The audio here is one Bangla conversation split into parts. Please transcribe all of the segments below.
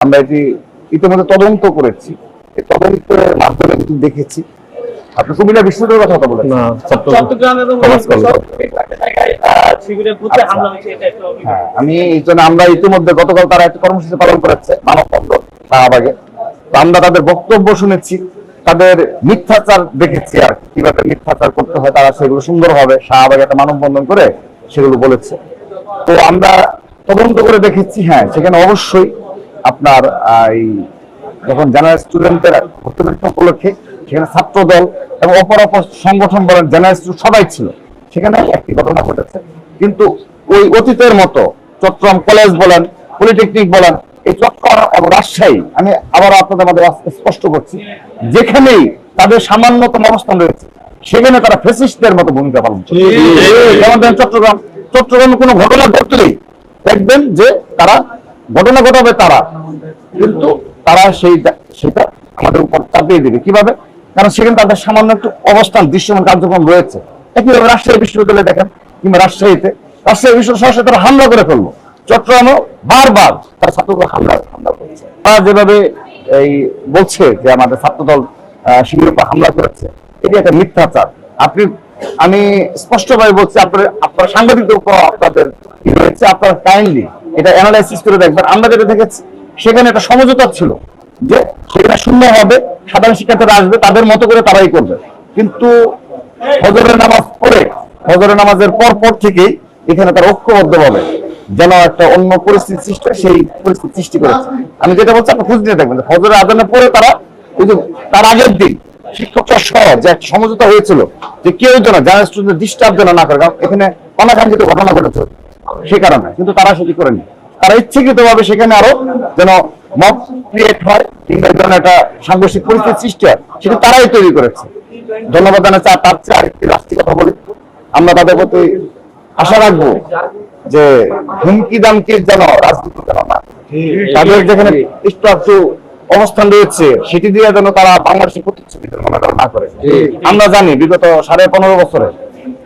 আমরা এটি ইতিমধ্যে তদন্ত করেছি। এই তদন্তের মাধ্যমে কিন্তু দেখেছি আপনি কুমিল্লা বিশ্ববিদ্যালয়ের কথা বলেন না, হ্যাঁ, আমি এই জন্য আমরা ইতিমধ্যে গতকাল তারা একটা কর্মসূচি পালন করেছে মানববন্ধন শাহবাগে। আমরা তাদের বক্তব্য শুনেছি, তাদের মিথ্যাচার দেখেছি আর কিভাবে মিথ্যাচার করতে হয় তারা সেগুলো সুন্দরভাবে শাহবাগে একটা মানববন্ধন করে সেগুলো বলেছে। তো আমরা তদন্ত করে দেখেছি, হ্যাঁ সেখানে অবশ্যই আপনার এই যখন জেনারেল স্টুডেন্টের ভর্তি পরীক্ষা উপলক্ষে সেখানে ছাত্র দল এবং অপর অপর সংগঠন বলেন জেনারেল স্টুডেন্ট সবাই ছিল, সেখানে একটি ঘটনা ঘটেছে। কিন্তু ওই অতীতের মতো চট্টগ্রাম কলেজ বলেন, পলিটেকনিক বলেন, এই চট্টগ্রাম এবং রাজশাহী, আমি আবার আপনাদের মধ্যে স্পষ্ট করছি, যেখানেই তাদের সামান্যতম অবস্থান রয়েছে সেখানে তারা ফ্যাসিস্টদের মতো ভূমিকা পালন করে। যেমন চট্টগ্রামে কোনো ঘটনা ঘটলেই দেখবেন যে তারা ঘটনা ঘটাবে তারা, কিন্তু তারা সেটা আমাদের উপর চাপিয়ে দেবে কিভাবে, কারণ সেখানে তাদের সামান্য একটু অবস্থান দৃশ্যমান কার্যক্রম রয়েছে। একইভাবে রাজশাহী বিশ্ববিদ্যালয়ে দেখেন কিংবা রাজশাহী বিশ্ববিদ্যালয় তারা হামলা করে ফেললো, চট্টগ্রামে বারবার তারা ছাত্ররা হামলা করেছে। তারা যেভাবে এই বলছে যে আমাদের ছাত্রদল শিবিরের উপর হামলা করেছে, এটি একটা মিথ্যাচার। আমি স্পষ্টভাবে বলছি, আপনার সাংবাদিকদের উপর আপনাদের কি রয়েছে, আপনারা কাইন্ডলি এটা অ্যানালাইসিস করে দেখবেন। আমরা যেটা দেখেছি সেখানে একটা সমঝোতা ছিল যে সেখানে শূন্য হবে, সাধারণ শিক্ষার্থীরা আসবে, তাদের মতো করে তারাই করবে। কিন্তু ফজরের নামাজ পড়ে, ফজরের নামাজের পর থেকেই এখানে তারা ঐক্যবদ্ধভাবে যেন একটা অন্য পরিস্থিতি সৃষ্টি হয়, সেই পরিস্থিতি সৃষ্টি করেছে। আমি যেটা বলছি আপনি খুঁজ নিয়ে দেখবেন, ফজরের আজানের পরে তারা ওই যে তার আগের দিন শিক্ষকরা সহ যে একটা সমঝোতা হয়েছিল যে কেউ যেন যারা স্টুডেন্ট ডিস্টার্ব যেন না করে, কারণ এখানে অনাকাঙ্ক্ষিত ঘটনা ঘটেছে সে কারণে, কিন্তু তারা সেটি করেনি। তারা ইচ্ছাকৃত ভাবে সেখানে আরো যেন মব ক্রিয়েট হয় কিংবা যেন একটা সাংঘর্ষিক পরিস্থিতি সৃষ্টি হয়, সেটা তারাই তৈরি করেছে। ধন্যবাদ জানাচ্ছি। তার চেয়ে আরেকটি রাষ্ট্রীয় কথা বলি, আমরা তাদের প্রতি আশা রাখবো যে হুমকি দামকির যেন রাজনীতি যেন না, তাদের যেখানে একটু অবস্থান রয়েছে সেটি দিয়ে যেন তারা বাংলাদেশের প্রতিচ্ছবি না করে। আমরা জানি বিগত 15.5 বছরে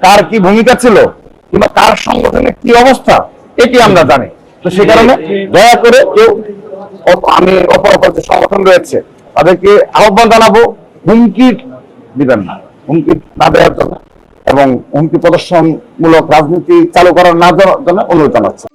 কার কি ভূমিকা ছিল কিংবা কার সংগঠনের কি অবস্থা এটি আমরা জানি। তো সে কারণে দয়া করে কেউ, আমি অপর যে সংগঠন রয়েছে তাদেরকে আহ্বান জানাবো হুমকি দিবেন না, হুমকি না দেওয়ার জন্য এবং হুমকি প্রদর্শনমূলক রাজনীতি চালু করার না জন্য অনুরোধ জানাচ্ছি।